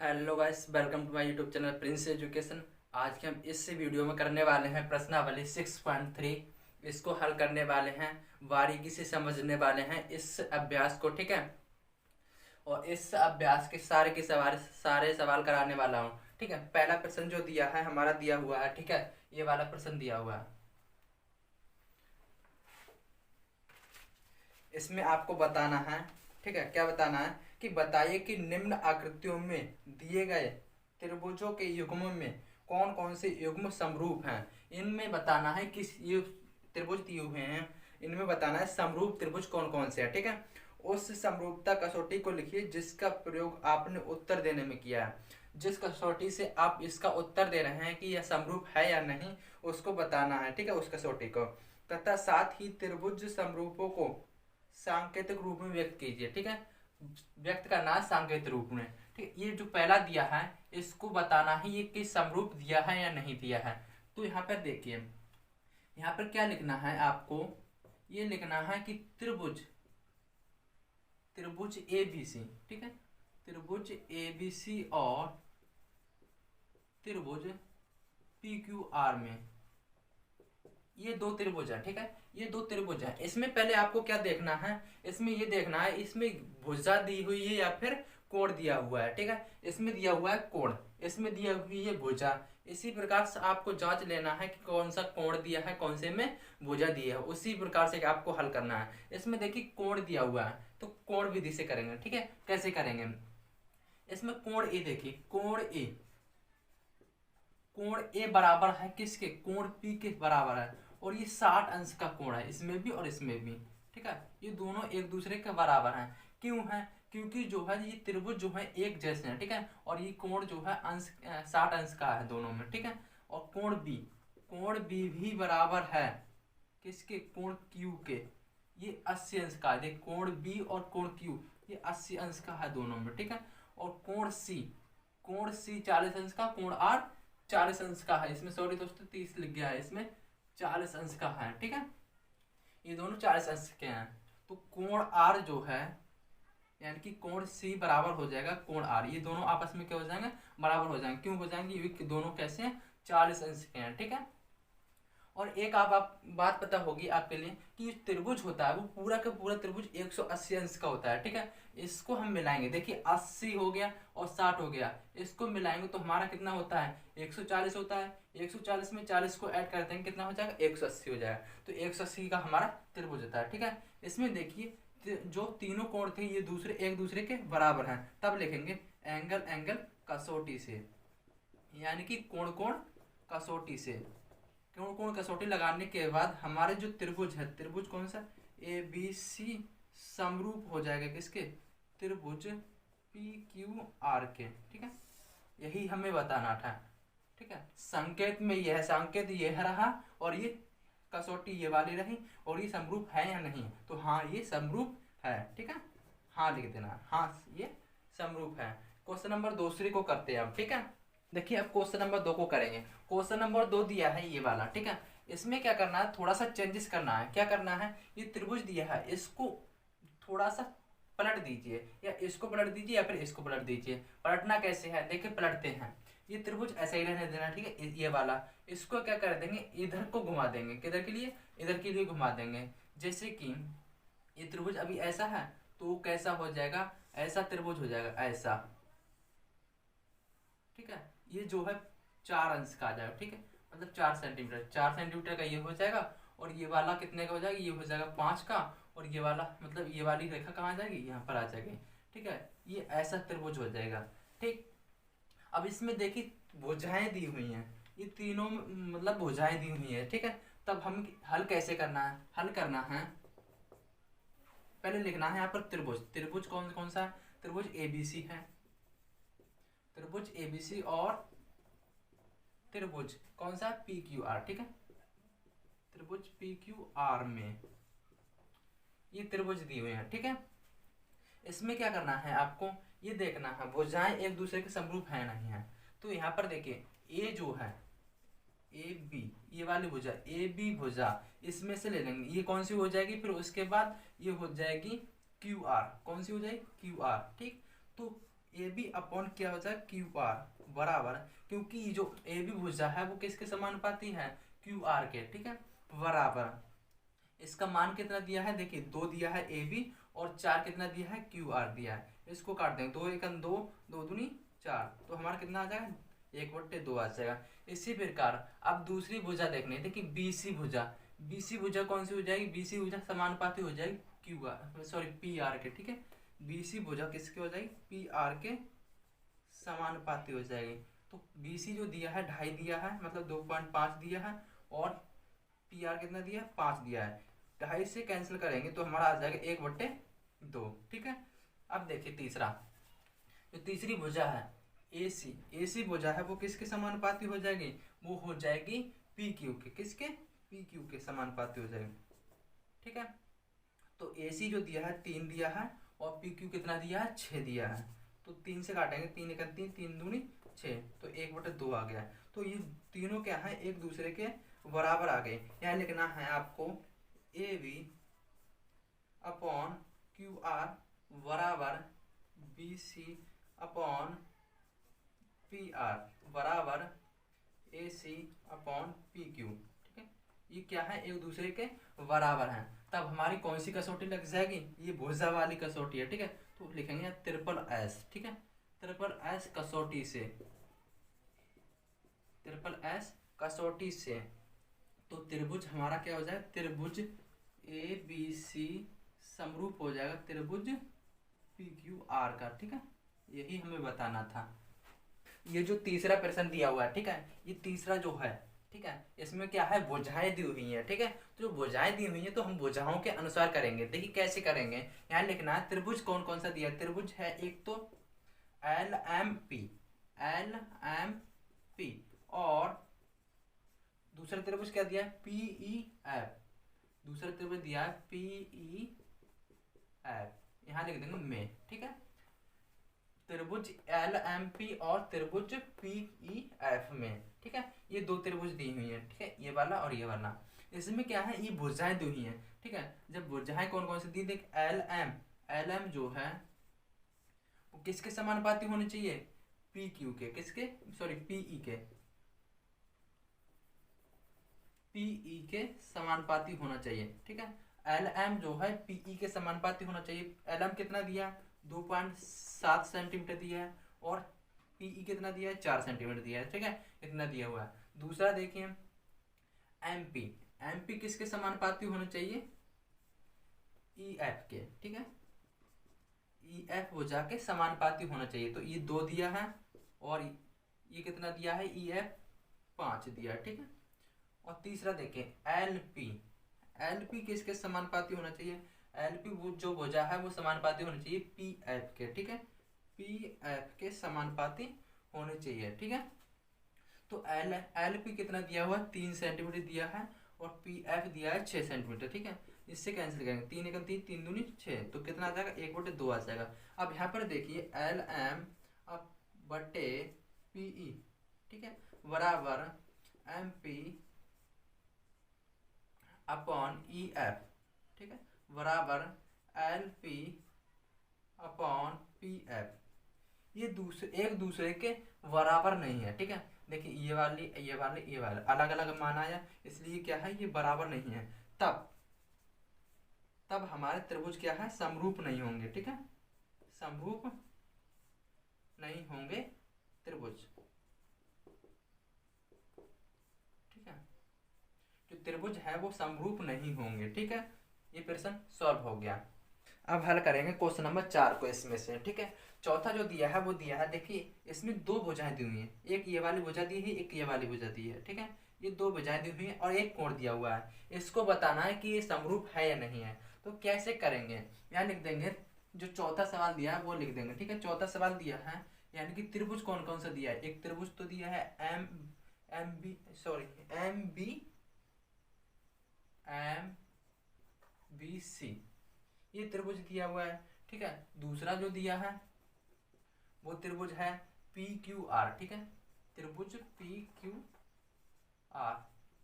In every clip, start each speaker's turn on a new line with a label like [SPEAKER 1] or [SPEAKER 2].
[SPEAKER 1] Hello guys, welcome to my YouTube channel Prince Education. आज के हम इस वीडियो में करने वाले हैं प्रश्नावली 6.3। इसको हल करने वाले हैं, बारीकी से समझने वाले हैं इस अभ्यास को, ठीक है। और इस अभ्यास के सारे सवाल कराने वाला हूँ, ठीक है। पहला प्रश्न जो दिया है हमारा दिया हुआ है, ठीक है। ये वाला प्रश्न दिया हुआ है। इसमें आपको बताना है, ठीक है। क्या बताना है कि बताइए कि निम्न आकृतियों में दिए गए त्रिभुजों के युग्मों में कौन कौन से युग्म समरूप हैं। इनमें बताना है किस ये त्रिभुज दिए हुए हैं, इनमें बताना है समरूप त्रिभुज कौन कौन से हैं, ठीक है। उस समरूपता कसौटी को लिखिए जिसका प्रयोग आपने उत्तर देने में किया है। जिस कसौटी से आप इसका उत्तर दे रहे हैं कि यह समरूप है या नहीं, उसको बताना है, ठीक है, उस कसौटी को। तथा साथ ही त्रिभुज समरूपों को सांकेतिक रूप में व्यक्त कीजिए, ठीक है। व्यक्त करना है सांकेतिक रूप में, ठीक। ये जो पहला दिया है इसको बताना है ये किस समरूप दिया है या नहीं दिया है। तो यहाँ पर देखिए, यहाँ पर क्या लिखना है आपको, ये लिखना है कि त्रिभुज त्रिभुज ए बी सी, ठीक है। त्रिभुज ए बी सी और त्रिभुज पी क्यू आर में ये दो त्रिभुज है, ठीक है। ये दो त्रिभुज है। इसमें पहले आपको क्या देखना है, इसमें ये देखना है इसमें भुजा दी हुई है या फिर कोण दिया हुआ है, ठीक है। इसमें दिया हुआ है कोण, इसमें दिया हुई है भुजा। इसी प्रकार से आपको जांच लेना है कि कौन सा कोण दिया है, कौन से में भुजा दी है। उसी प्रकार से आपको हल करना है। इसमें देखिए कोण दिया हुआ है तो कोण विधि से करेंगे, ठीक है। कैसे करेंगे, इसमें कोण ए देखिए, कोण ए बराबर है किसके, कोण पी के बराबर है। और ये 60 अंश का कोण है, इसमें भी और इसमें भी, ठीक है। ये दोनों एक दूसरे के बराबर हैं। क्यों है, क्योंकि जो है ये त्रिभुज जो है एक जैसे हैं, ठीक है। और ये कोण जो है 60 अंश का है दोनों में, ठीक है। और कोण बी भी बराबर है किसके, कोण क्यू के। ये 80 अंश का है, देख कोण बी और कोण क्यू ये 80 अंश का है दोनों में, ठीक है। और कोण सी 40 अंश का, कोण आर 40 अंश का है। इसमें सॉरी दोस्तों 30 लिख गया है, इसमें 40 अंश का है, ठीक है। ये दोनों 40 अंश के हैं। तो कोण आर जो है, यानी कि कोण सी बराबर हो जाएगा कोण आर। ये दोनों आपस में क्या हो जाएंगे, बराबर हो जाएंगे। क्यों हो जाएंगे, ये दोनों कैसे हैं, 40 अंश के हैं, ठीक है। और एक आप बात पता होगी आपके लिए कि जो त्रिभुज होता है वो पूरा का पूरा त्रिभुज 180 अंश का होता है, ठीक है। इसको हम मिलाएंगे, देखिए 80 हो गया और 60 हो गया, इसको मिलाएंगे तो हमारा कितना होता है, 140 होता है। 140 में 40 को ऐड कर देंगे, कितना हो जाएगा, 180 हो जाएगा। तो 180 का हमारा त्रिभुज होता है, ठीक है। इसमें देखिए जो तीनों कोण थे ये दूसरे एक दूसरे के बराबर हैं, तब लिखेंगे एंगल एंगल कसौटी से, यानी कि कोण कोण कसौटी से। कोण कोण कसौटी लगाने के बाद हमारे जो त्रिभुज है, त्रिभुज कौन सा, ए बी सी समरूप हो जाएगा किसके, त्रिभुज पी क्यू आर के, ठीक है। यही हमें बताना था, ठीक है। संकेत में यह संकेत यह रहा और ये कसौटी ये वाली रही। और ये समरूप है या नहीं, तो हाँ ये समरूप है, ठीक है। हाँ लिख देना, हाँ ये समरूप है। क्वेश्चन नंबर दूसरे को करते हैं अब, ठीक है। देखिए अब क्वेश्चन नंबर 2 को करेंगे। क्वेश्चन नंबर 2 दिया है ये वाला, ठीक है। इसमें क्या करना है, थोड़ा सा चेंजेस करना है। क्या करना है, ये त्रिभुज दिया है इसको थोड़ा सा पलट दीजिए, या इसको पलट दीजिए या फिर इसको पलट दीजिए। पलटना कैसे है, देखिए पलटते हैं। ये त्रिभुज ऐसा ही रहने देना, ठीक है। ये वाला इसको क्या कर देंगे, इधर को घुमा देंगे, किधर के लिए, इधर के लिए घुमा देंगे। जैसे कि ये त्रिभुज अभी ऐसा है तो कैसा हो जाएगा, ऐसा त्रिभुज हो जाएगा ऐसा, ठीक है। ये जो है 4 अंश का आ जाएगा, ठीक है। मतलब 4 सेंटीमीटर, 4 सेंटीमीटर का ये हो जाएगा। और ये वाला कितने का हो जाएगा, ये हो जाएगा 5 का। और ये वाला मतलब ये वाली रेखा कहाँ आ जाएगी, यहाँ पर आ जाएगी, ठीक है। ये ऐसा त्रिभुज हो जाएगा, ठीक। अब इसमें देखिए भुजाएं दी हुई हैं, ये तीनों मतलब भुजाएं दी हुई है, ठीक है। तब हम हल कैसे करना है, हल करना है, पहले लिखना है यहाँ पर त्रिभुज। त्रिभुज कौन कौन सा है, त्रिभुज एबीसी है, त्रिभुज एबीसी। और त्रिभुज कौन सा, पी क्यू आर, ठीक है। त्रिभुज पी क्यू आर में ये त्रिभुज दिए हुए हैं, ठीक है। इसमें क्या करना है आपको, ये देखना है भुजाएं एक दूसरे के समरूप है नहीं है। तो यहाँ पर देखिए ए जो है, ए बी ये वाली भुजा, ए बी भुजा इसमें से ले लेंगे, ये कौन सी हो जाएगी, फिर उसके बाद ये हो जाएगी क्यू आर, कौन सी हो जाएगी, क्यू आर, ठीक। तो ए बी अपॉन क्या हो जाए क्यू आर बराबर, क्योंकि जो ए बी भुजा है वो किसके समानुपाती है, क्यू आर के, ठीक है, बराबर। इसका मान कितना दिया है, देखिए 2 दिया है ए बी और 4 कितना दिया है, क्यू आर दिया है। इसको काट देंगे, 2 एकम 2, 2 दूनी 4, तो हमारा कितना आ जाएगा, 1/2 आ जाएगा। इसी प्रकार अब दूसरी भुजा देखनी है, देखिए बीसी भुजा, बीसी भुजा कौन सी हो जाएगी, बीसी भुजा समानुपाती हो जाएगी Q R, sorry P R के, ठीक है। बीसी भुजा किसके हो जाएगी, पी आर के समानुपाती हो जाएगी। तो बीसी जो दिया है 2.5 दिया है, मतलब 2.5 दिया है, और पी आर कितना दिया है, 5 दिया है। 2.5 से कैंसिल करेंगे तो हमारा आ जाएगा 1/2, ठीक है। अब देखिए तीसरा, जो तीसरी भुजा है AC, AC भुजा है वो किसके समानुपाती हो जाएगी, वो हो जाएगी पी क्यू के, किसके, पी क्यू के समानुपाती हो जाएगी, ठीक है। तो AC जो दिया है 3 दिया है और पी क्यू कितना दिया है, 6 दिया है। तो 3 से काटेंगे, 3 एकम 3, 3 दूनी 6, तो 1/2 आ गया। तो ये तीनों क्या है, एक दूसरे के बराबर आ गए। यहाँ लिखना है आपको A B upon Q R बराबर B C upon P R बराबर A C upon P Q, ठीक है। ये क्या है, एक दूसरे के बराबर हैं। तब हमारी कौन सी कसौटी लग जाएगी, ये भुजा वाली कसौटी है, ठीक है। तो लिखेंगे ट्रिपल एस, ठीक है, ट्रिपल एस कसौटी से, ट्रिपल एस कसौटी से। तो त्रिभुज हमारा क्या हो जाए, त्रिभुज ए बी सी समरूप हो जाएगा त्रिभुज पी क्यू आर का, ठीक है। यही हमें बताना था। ये जो तीसरा प्रश्न दिया हुआ है, ठीक है, ये तीसरा जो है, ठीक है, इसमें क्या है, भुजाएं दी हुई हैं, ठीक है। तो जो भुजाएं दी हुई हैं तो हम भुजाओं के अनुसार करेंगे। देखिए कैसे करेंगे, यहाँ लिखना है त्रिभुज कौन कौन सा दिया है। त्रिभुज है एक तो L M P, L M P, और दूसरा त्रिभुज क्या दिया है, पी ई एफ, दूसरा त्रिभुज दिया है पी ई एफ, यहाँ लिख देंगे में, ठीक है। त्रिभुज एल एम पी और त्रिभुज पी ई एफ में, ठीक है, ये 2 त्रिभुज दी हुई है, ठीक है, ये वाला और ये वाला। इसमें क्या है, ये भुजाएं दी हुई हैं, ठीक है। जब भुजाएं कौन कौन सी दी, देख एल एम जो है वो किसके समानुपाती होनी चाहिए, पी क्यू के, किसके, सॉरी पीई के, पीई के समानुपाती होना चाहिए, ठीक है। एल एम जो है पीई के समानुपाती होना चाहिए। एल एम कितना दिया, 2.7 सेंटीमीटर दिया है, और पीई कितना दिया है, 4 सेंटीमीटर दिया है, ठीक है, इतना दिया हुआ है। दूसरा देखिए एमपी, एमपी किसके समानुपाती होना चाहिए, ई एफ के, ठीक है, ई एफ भुजा के समानुपाती होना चाहिए। तो ये 2 दिया है, और ये कितना दिया है, ई एफ 5 दिया है, ठीक है। और तीसरा देखें एल पी, एल पी किसके समानुपाती होना चाहिए, एल पी वो जो भुजा है वो समानुपाती होनी चाहिए पी एफ के, ठीक है, पी एफ के समानुपाती होने चाहिए, ठीक है। तो एल पी कितना दिया हुआ है, 3 सेंटीमीटर दिया है, और पी एफ दिया है 6 सेंटीमीटर, ठीक है। इससे कैंसिल करेंगे, 3 एकम 3, 3 दूनी 6, तो कितना आ जाएगा, 1/2 आ जाएगा। अब यहाँ पर देखिए एल एम अब बटे पी ई, ठीक है, बराबर M P upon E F, ठीक है, बराबर L P upon P F. ये एक दूसरे के बराबर नहीं है, ठीक है। देखिए ये वाली अलग अलग मान आया, इसलिए क्या है, ये बराबर नहीं है। तब हमारे त्रिभुज क्या है, समरूप नहीं होंगे, ठीक है, समरूप नहीं होंगे त्रिभुज, ठीक है। जो त्रिभुज है वो समरूप नहीं होंगे, ठीक है। ये प्रश्न सॉल्व हो गया। अब हल करेंगे क्वेश्चन नंबर 4 को इसमें से, ठीक है। चौथा जो दिया है वो दिया है, देखिए इसमें 2 भुजाएं दी हुई हैं, एक ये वाली भुजा दी है, एक ये वाली भुजा दी है, ठीक है। ये 2 भुजाएं दी हुई हैं और एक कोण दिया हुआ है। इसको बताना है कि ये समरूप है या नहीं है। तो कैसे करेंगे, यहाँ लिख देंगे, जो चौथा सवाल दिया है वो लिख देंगे, ठीक है। चौथा सवाल दिया है, यानी कि त्रिभुज कौन कौन सा दिया है, एक त्रिभुज तो दिया है एम बी सी, ये त्रिभुज दिया हुआ है, ठीक है। दूसरा जो दिया है वो त्रिभुज है पी क्यू आर, ठीक है, त्रिभुज पी क्यू आर।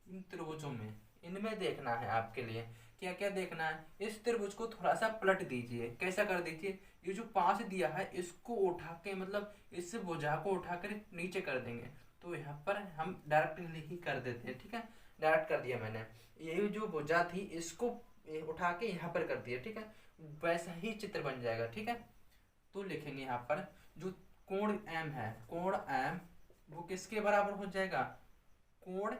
[SPEAKER 1] इन त्रिभुजों में, इनमें देखना है आपके लिए क्या क्या देखना है, इस त्रिभुज को थोड़ा सा पलट दीजिए। कैसा कर दीजिए, ये जो 5 दिया है इसको उठा के मतलब इस भुजा को उठा कर नीचे कर देंगे। तो यहाँ पर हम डायरेक्ट ही कर देते हैं, ठीक है, डायरेक्ट कर दिया मैंने। ये जो भुजा थी इसको उठा के यहाँ पर कर दिया, ठीक है, वैसा ही चित्र बन जाएगा, ठीक है। तो लिखेंगे यहाँ पर जो कोण एम है, कोण एम वो किसके बराबर हो जाएगा, कोण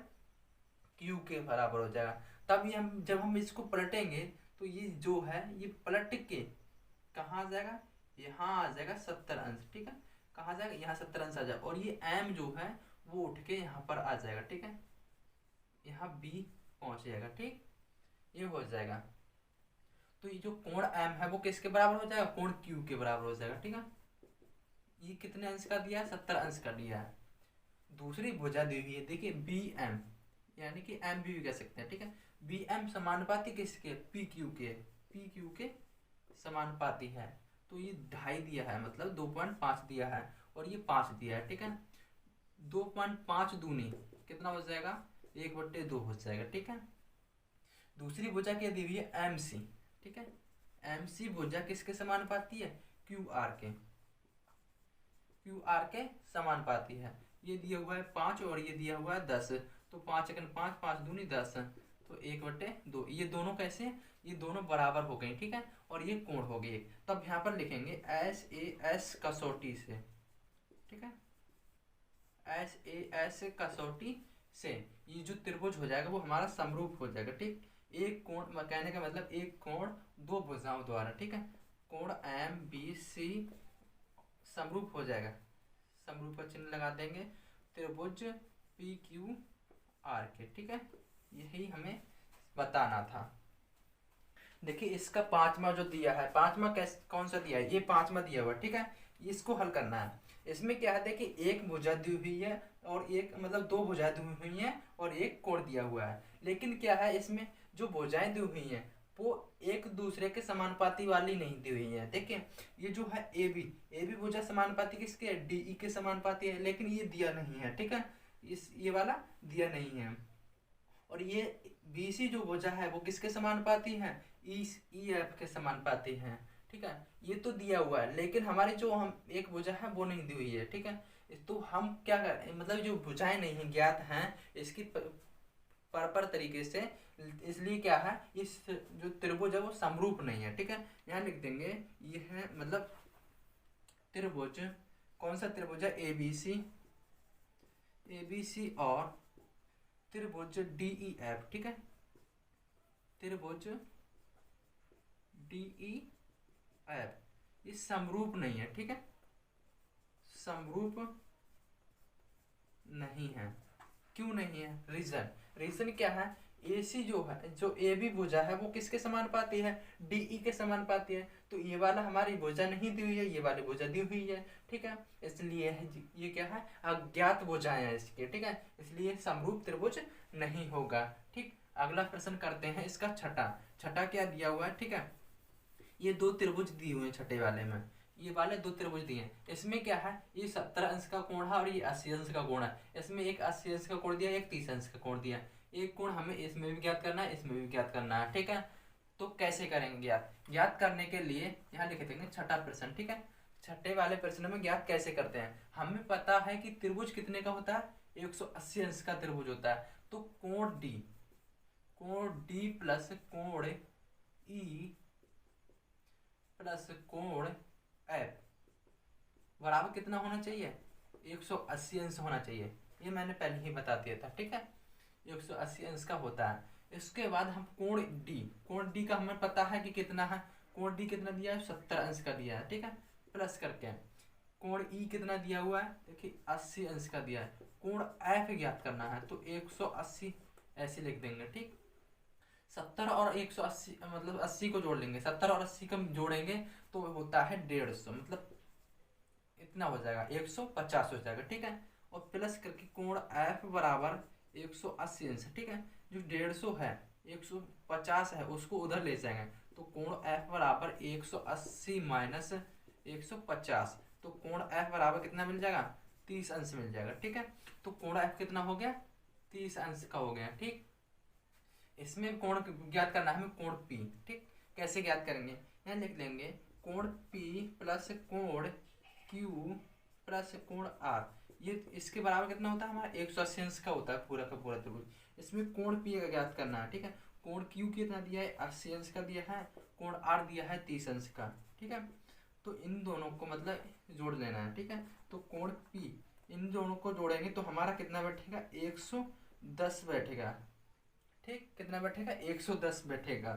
[SPEAKER 1] क्यू के बराबर हो जाएगा। तब ये हम जब हम इसको पलटेंगे तो ये जो है ये पलट के कहाँ आ जाएगा, यहाँ आ जाएगा 70 अंश, ठीक है, कहाँ जाएगा, यहाँ 70 अंश आ जाएगा। और ये एम जो है वो उठ के यहाँ पर आ जाएगा, ठीक है, यहाँ बी पहुंच जाएगा, ठीक, ये हो जाएगा। तो ये जो कोण एम है वो किसके बराबर हो जाएगा, कोण क्यू के बराबर हो जाएगा, ठीक है। ये कितने अंश का दिया है, 70 अंश का दिया है। दूसरी भुजा दी हुई है, देखिए बी एम, यानी कि एम भी कह सकते हैं, ठीक है। बी एम समानुपाती किसके, पी क्यू के, पी क्यू के समानुपाती है। तो ये 2.5 दिया है, मतलब 2.5 दिया है, और ये 5 दिया है, ठीक है। 2.5 दूनी कितना हो जाएगा, 1/2 हो जाएगा, ठीक है। दूसरी भुजा क्या दी हुई है, एम सी, ठीक है। एम सी भुजा किसके समानुपाती है, क्यू आर के, क्यू आर के समानुपाती है। ये दिया हुआ है 5 और ये दिया हुआ है 10, तो 5 एकन 5, 5 दूनी 10, तो 1/2। ये दोनों कैसे, ये दोनों बराबर हो गए, ठीक है, और ये कोण हो गए। तब यहाँ पर लिखेंगे एस ए एस कसौटी से, ठीक है, एस ए एस कसौटी से ये जो त्रिभुज हो जाएगा वो हमारा समरूप हो जाएगा, ठीक। एक कोण कहने का मतलब एक कोण दो भुजाओं द्वारा, ठीक है, कोण एम बी सी समरूप हो जाएगा, समरूप का चिन्ह लगा देंगे, त्रिभुज पी क्यू आर के, ठीक है। यही हमें बताना था। देखिए इसका 5वां जो दिया है, 5वां कौन सा दिया है, ये 5वां दिया हुआ, ठीक है। इसको हल करना है। इसमें क्या है, देखिए एक भुजा दी हुई है और एक मतलब 2 भुजाएं दी हुई हैं और एक कोण दिया हुआ है। लेकिन क्या है, इसमें जो भुजाएं दी हुई हैं वो एक दूसरे के समानुपाती वाली नहीं दी हुई है। देखिए ये जो है ए बी भुजा समानुपाती किसके है, डी ई के समानुपाती है, लेकिन ये दिया नहीं है, ठीक है, ये वाला दिया नहीं है। और ये बी सी जो भुजा है वो किसके समानुपाती है, ई एफ के समानुपाती है, ठीक है। ये तो दिया हुआ है, लेकिन हमारी जो हम एक भुजा है वो नहीं दी हुई है, ठीक है। तो हम क्या करें, मतलब जो भुजाएं नहीं ज्ञात हैं इसकी पर तरीके से, इसलिए क्या है, इस जो त्रिभुज है वो समरूप नहीं है, ठीक है। यहाँ लिख देंगे ये है मतलब त्रिभुज, कौन सा त्रिभुज है, ए बी सी और त्रिभुज डी ई एफ, ठीक है, त्रिभुज डी ई एफ ये समरूप नहीं है, ठीक है, समरूप नहीं है। क्यों नहीं है, रीजन क्या है, ए सी जो है, जो ए बी भुजा है वो किसके समानुपाती है, डी ई के समानुपाती है। तो ये वाला हमारी भुजा नहीं दी हुई है, ये वाली भुजा दी हुई है, ठीक है। इसलिए ये क्या है, अज्ञात भुजाएं हैं इसके, ठीक है, इसलिए समरूप त्रिभुज नहीं होगा, ठीक। अगला प्रश्न करते हैं इसका छठा क्या दिया हुआ है, ठीक है। ये 2 त्रिभुज दिए हुए हैं छठे वाले में, ये वाले 2 त्रिभुज दिए हैं। इसमें क्या है, ये 70 अंश का कोण है और ये 80 अंश का कोण है। इसमें एक 80 अंश का कोण दिया, एक 30 अंश का कोण दिया। एक कोण हमें इसमें भी ज्ञात करना है, इसमें भी ज्ञात करना है, ठीक है। तो कैसे करेंगे ज्ञात करने के लिए यहाँ लिख देंगे छठा प्रश्न, ठीक है। छठे वाले प्रश्न में ज्ञात कैसे करते हैं, हमें पता है कि त्रिभुज कितने का होता है, 180 अंश का त्रिभुज होता है। तो कोण डी प्लस कोण ई प्लस कोण एफ बराबर कितना होना चाहिए, 180 अंश होना चाहिए। ये मैंने पहले ही बता दिया था, ठीक है, 180 अंश का होता है। इसके बाद हम कोण डी का हमें पता है कि कितना है, कोण डी कितना दिया है, 70 अंश का दिया है, ठीक है, प्लस करके कोण ई कितना दिया हुआ है, देखिए 80 अंश का दिया है। कोण एफ ज्ञात करना है तो 180 ऐसे लिख देंगे, ठीक। 70 और 180 मतलब 80 को जोड़ लेंगे, 70 और 80 को जोड़ेंगे तो होता है 150, मतलब इतना हो जाएगा, 150 हो जाएगा, ठीक है। और प्लस करके कोण एफ बराबर 180 अंश, ठीक है। जो 150 है 150 है उसको उधर ले जाएंगे, तो कोण एफ बराबर 180 माइनस 150, तो कोण एफ बराबर कितना मिल जाएगा, 30 अंश मिल जाएगा, ठीक है। तो कोण एफ कितना हो गया, 30 अंश का हो गया, ठीक। इसमें कोण ज्ञात करना है हमें, कोण P। ठीक, कैसे ज्ञात करेंगे, यहाँ लिख लेंगे कोण P प्लस कोण Q प्लस कोण R, ये इसके बराबर कितना होता है हमारा 180 अंश का होता है पूरा का पूरा त्रिभुज। इसमें कोण P का ज्ञात करना है। ठीक है, कोण Q कितना दिया है 80 अंश का दिया है, कोण R दिया है 30 अंश का। ठीक है, तो इन दोनों को मतलब जोड़ लेना है। ठीक है, तो कोण P इन दोनों को जोड़ेंगे तो हमारा कितना बैठेगा 110 बैठेगा। ठीक, कितना बैठेगा 110 बैठेगा।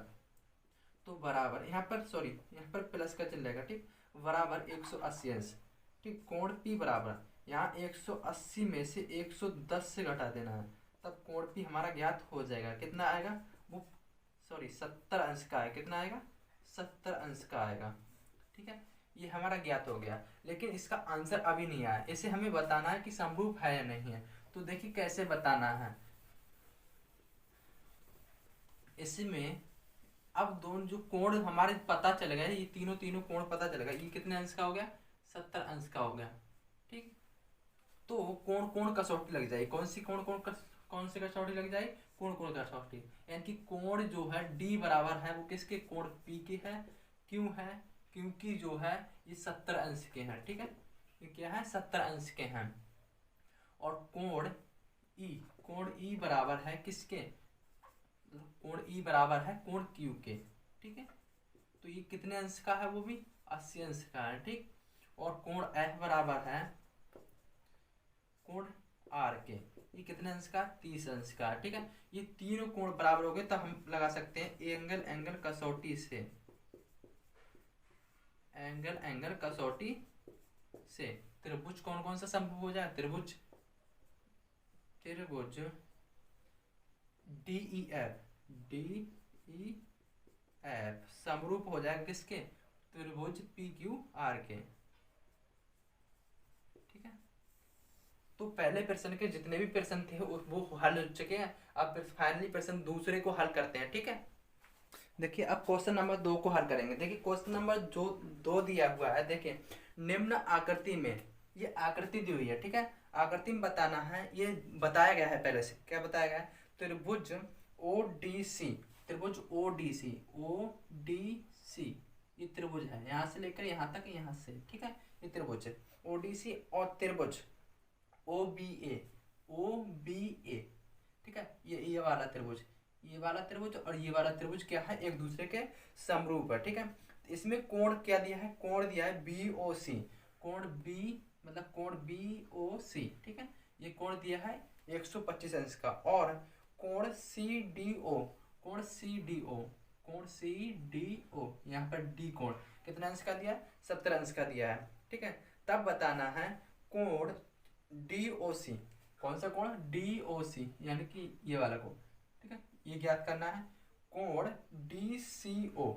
[SPEAKER 1] तो बराबर यहाँ पर प्लस का चल जाएगा। ठीक, बराबर 180 अंश। ठीक, कोण P बराबर यहाँ 180 में से 110 से घटा देना है, तब कोण P हमारा ज्ञात हो जाएगा। कितना आएगा वो 70 अंश का है। कितना आएगा 70 अंश का आएगा। ठीक है, ये हमारा ज्ञात हो गया, लेकिन इसका आंसर अभी नहीं आया। इसे हमें बताना है कि समरूप है या नहीं है। तो देखिए कैसे बताना है। इसमें अब दोनों जो कोण हमारे पता चल गया, ये तीनों कोण पता चल गया, ये कितने अंश का हो गया 70 अंश का हो गया। ठीक, तो कोण कसौटी लग जाएगी। कौन सी कौन सी कसौटी लग जाएगी, कोण कसौटी। यानी कि कोण जो है D बराबर है वो किसके, कोण P के है। क्यों है, क्योंकि जो है ये 70 अंश के हैं। ठीक है, ये क्या है 70 अंश के हैं। और कोण E बराबर है किसके, कोण E बराबर है कोण Q के। ठीक है, तो ये कितने अंश का है, वो भी 80 अंश का है। ठीक, और कोण F बराबर है कोण R के, ये कितने अंश का 30 अंश का है। ठीक है, ये तीनों कोण बराबर हो गए तो हम लगा सकते हैं एंगल कसौटी से, एंगल कसौटी से त्रिभुज कौन सा संभव हो जाए, त्रिभुज DEF समरूप हो जाएगा किसके, त्रिभुज PQR के। ठीक है, तो पहले प्रश्न के जितने भी प्रश्न थे वो हल हो चुके हैं। अब फाइनली प्रश्न दूसरे को हल करते हैं। ठीक है, देखिए अब क्वेश्चन नंबर 2 को हल करेंगे। देखिए क्वेश्चन नंबर जो 2 दिया हुआ है, देखिए निम्न आकृति में, ये आकृति दी हुई है। ठीक है, आकृति में बताना है, ये बताया गया है पहले से। क्या बताया गया है, त्रिभुज ODC, त्रिभुज ODC ये त्रिभुज है, यहाँ से लेकर यहाँ तक, यहाँ से। ठीक है, ये त्रिभुज है ODC, और त्रिभुज OBA। ठीक है, ये वाला त्रिभुज, ये वाला त्रिभुज और ये वाला त्रिभुज क्या है, एक दूसरे के समरूप है। ठीक है, इसमें कोण क्या दिया है, कोण दिया है BOC, कोण B मतलब कोण BOC। ठीक है, ये कोण दिया है 125 अंश का। और कोण CDO, कोण CDO यहाँ पर D कोण कितना अंश का दिया है, 70 अंश का दिया है। ठीक है, तब बताना है कोण DOC, कौन सा कोण DOC यानी कि ये वाला कोण। ठीक है, ये ज्ञात करना है। कोण DCO,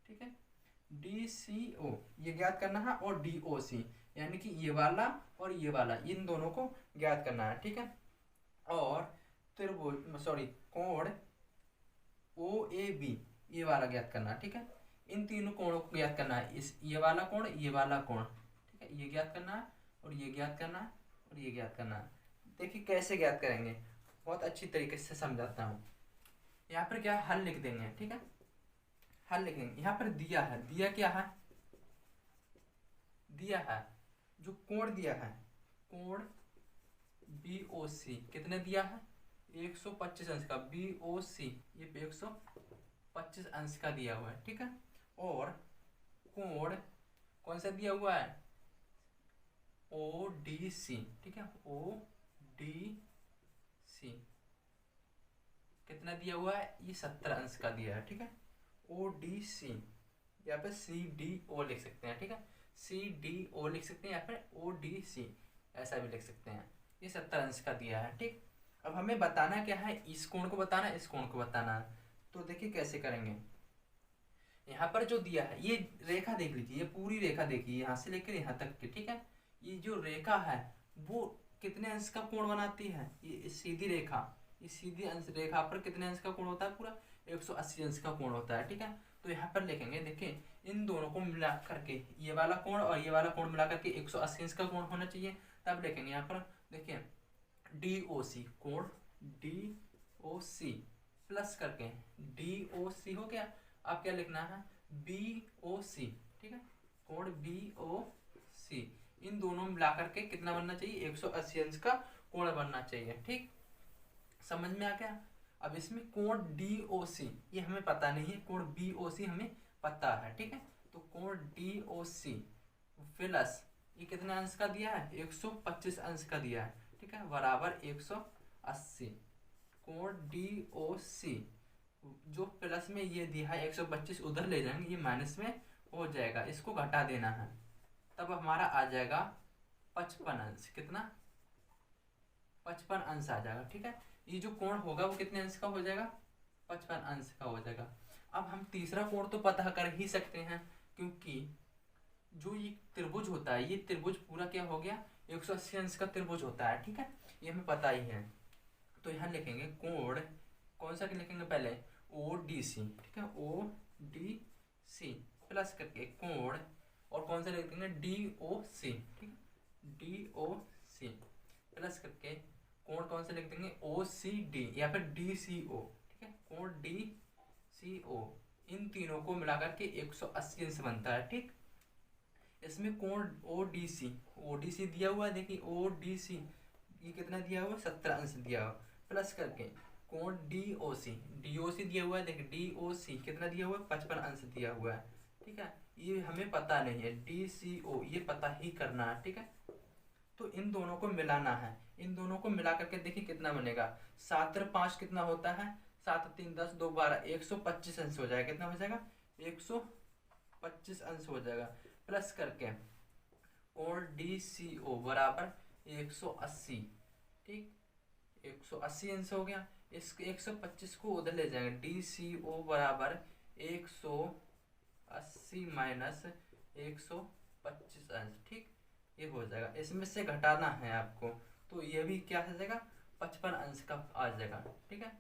[SPEAKER 1] ठीक है DCO ये ज्ञात करना है। और DOC यानी कि ये वाला और ये वाला, इन दोनों को ज्ञात करना है। ठीक है, और त्रिभुज कोण OAB ये वाला ज्ञात करना है। ठीक है, इन तीनों कोणों को ज्ञात करना है, इस ये वाला कोण, ये वाला कोण। ठीक है, ये ज्ञात करना है और ये ज्ञात करना है और ये ज्ञात करना है। देखिए कैसे ज्ञात करेंगे, बहुत अच्छी तरीके से समझाता हूँ। यहाँ पर क्या हल लिख देंगे। ठीक है, हल लिखेंगे। यहाँ पर दिया है, दिया क्या है, दिया है जो कोण दिया है, कोण BOC कितने दिया है 125 अंश का। BOC ये 125 अंश का दिया हुआ है। ठीक है, और कोण कौन सा दिया हुआ है ODC। ठीक है, ODC कितना दिया हुआ है, ये 70 अंश का दिया है। ठीक है, ODC या फिर CDO लिख सकते हैं। ठीक है, CDO लिख सकते हैं या फिर ODC ऐसा भी लिख सकते हैं। ये 70 अंश का दिया है। ठीक, अब हमें बताना क्या है, इस कोण को बताना है, इस कोण को बताना है। तो देखिए कैसे करेंगे। यहाँ पर जो दिया है, ये रेखा देख लीजिए, ये पूरी रेखा देखिए यहाँ से लेकर यहाँ तक की। ठीक है, ये जो रेखा है वो कितने अंश का कोण बनाती है, ये सीधी रेखा, इस सीधी अंश रेखा पर कितने अंश का कोण होता है, पूरा 180 अंश का कोण होता है। ठीक है, तो यहाँ पर लिखेंगे, देखिए इन दोनों को मिला करके, ये वाला कोण और ये वाला कोण मिला करके 180 अंश का कोण होना चाहिए। तब लिखेंगे यहाँ पर, देखिए DOC, कोण ओ सी प्लस करके डी ओ सी हो गया। अब क्या लिखना है, बी ओ सी, ठीक है, कोण बी ओ सी, इन दोनों में मिला करके कितना बनना चाहिए, 180 अंश का कोण बनना चाहिए। ठीक, समझ में आ गया। अब इसमें कोण डी ओ सी ये हमें पता नहीं है, कोण बी ओ सी हमें पता है। ठीक है, तो कोण डी ओ सी प्लस ये कितने अंश का दिया है, 125 अंश का दिया है। ठीक है, बराबर 180। कोण डी ओ सी जो प्लस में ये दिया है 125 उधर ले जाएंगे, ये माइनस में हो जाएगा, इसको घटा देना है, तब हमारा आ जाएगा 55 अंश। कितना, 55 अंश आ जाएगा। ठीक है, ये जो कोण होगा वो कितने अंश का हो जाएगा, 55 अंश का हो जाएगा। अब हम तीसरा कोण तो पता कर ही सकते हैं, क्योंकि जो ये त्रिभुज होता है, ये त्रिभुज पूरा क्या हो गया, 180 अंश का त्रिभुज होता है। ठीक है, ये हमें पता ही है। तो यहाँ लिखेंगे कोण, कौन सा लिखेंगे पहले, ओ डी सी। ठीक है, ओ डी सी प्लस करके कोण, और कौन सा लिख देंगे, डी ओ सी। ठीक है, डी ओ सी प्लस करके कोण कौन सा लिख देंगे, ओ सी डी या फिर डी सी ओ। ठीक है, कोण डी सी ओ, इन तीनों को मिलाकर के 180 अंश बनता है। ठीक, इसमें कोण ओ डी सी दिया हुआ है, देखिए ओ डी सी ये कितना दिया हुआ है, 70 अंश दिया हुआ, प्लस करके कोण डी ओ सी दिया हुआ है, देखिए डी ओ सी कितना दिया हुआ है, 55 अंश दिया हुआ है। ठीक है, ये हमें पता नहीं है, डी सी ओ ये पता ही करना है। ठीक है, तो इन दोनों को मिलाना है, इन दोनों को मिला करके देखिए कितना बनेगा, 7×5 कितना होता है, 7×3 10 2 12, 125 अंश हो जाएगा। कितना हो जाएगा, 125 अंश हो जाएगा, प्लस करके कोण डी सी ओ बराबर 180। ठीक, 180 अंश हो गया, इस 125 को उधर ले जाएंगे, डी सी ओ बराबर 180 माइनस 125 अंश। ठीक, ये हो जाएगा, इसमें से घटाना है आपको, तो ये भी क्या हो जाएगा, 55 अंश का आ जाएगा। ठीक है,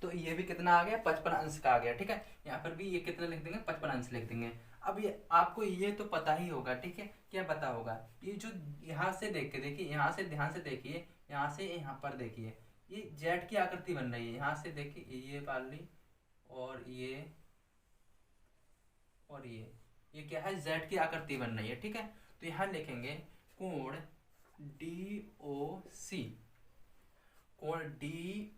[SPEAKER 1] तो ये भी कितना आ गया, 55 अंश का आ गया। ठीक है, यहाँ पर भी ये कितना लिख देंगे, 55 अंश लिख देंगे। अब ये आपको ये तो पता ही होगा। ठीक है, क्या पता होगा, ये जो यहाँ से देख के देखिए, यहाँ से ध्यान से देखिए, यहाँ से यहाँ पर देखिए, ये जेड की आकृति बन रही है। यहाँ से देखिए ये वाली और ये क्या है, जेड की आकृति बन रही है। ठीक है, तो यहाँ लिखेंगे कोण डी ओ सी, कोण डी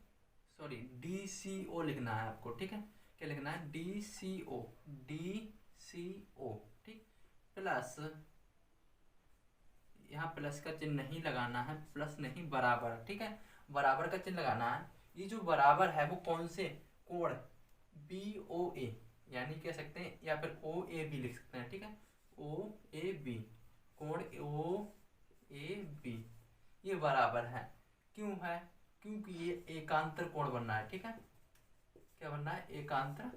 [SPEAKER 1] सी ओ लिखना है आपको। ठीक है, क्या लिखना है, डी सी ओ, ठीक, प्लस यहाँ प्लस का चिन्ह नहीं लगाना है, प्लस नहीं बराबर। ठीक है, बराबर का चिन्ह लगाना है। ये जो बराबर है वो कौन से, कोण बी ओ ए, यानी कह सकते हैं, या फिर ओ ए बी लिख सकते हैं। ठीक है, ओ ए बी, कोण ओ ए बी ये बराबर है। क्यों है, क्योंकि ये एकांतर कोण बनना है। ठीक है, क्या बनना है, एकांतर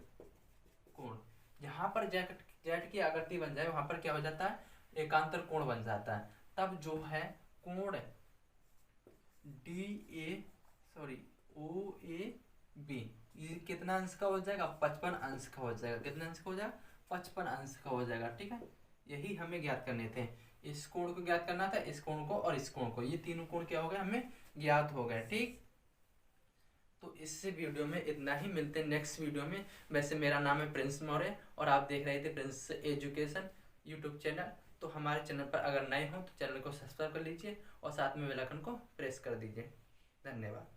[SPEAKER 1] कोण। जहां पर जेड की आकृति बन जाए वहां पर क्या हो जाता है, एकांतर कोण बन जाता है। तब जो है कोण ओ ए बी ये कितना अंश का हो जाएगा, 55 अंश का हो जाएगा। कितना अंश का हो जाएगा, 55 अंश का हो जाएगा। ठीक है, यही हमें ज्ञात करने थे, इस कोण को ज्ञात करना था, इस कोण को और इस कोण को, ये तीनों कोण क्या हो गए, हमें ज्ञात हो गए। ठीक, तो इस वीडियो में इतना ही, मिलते हैं नेक्स्ट वीडियो में। वैसे मेरा नाम है प्रिंस मौर्य और आप देख रहे थे प्रिंस एजुकेशन यूट्यूब चैनल। तो हमारे चैनल पर अगर नए हो तो चैनल को सब्सक्राइब कर लीजिए और साथ में बेल आइकन को प्रेस कर दीजिए। धन्यवाद।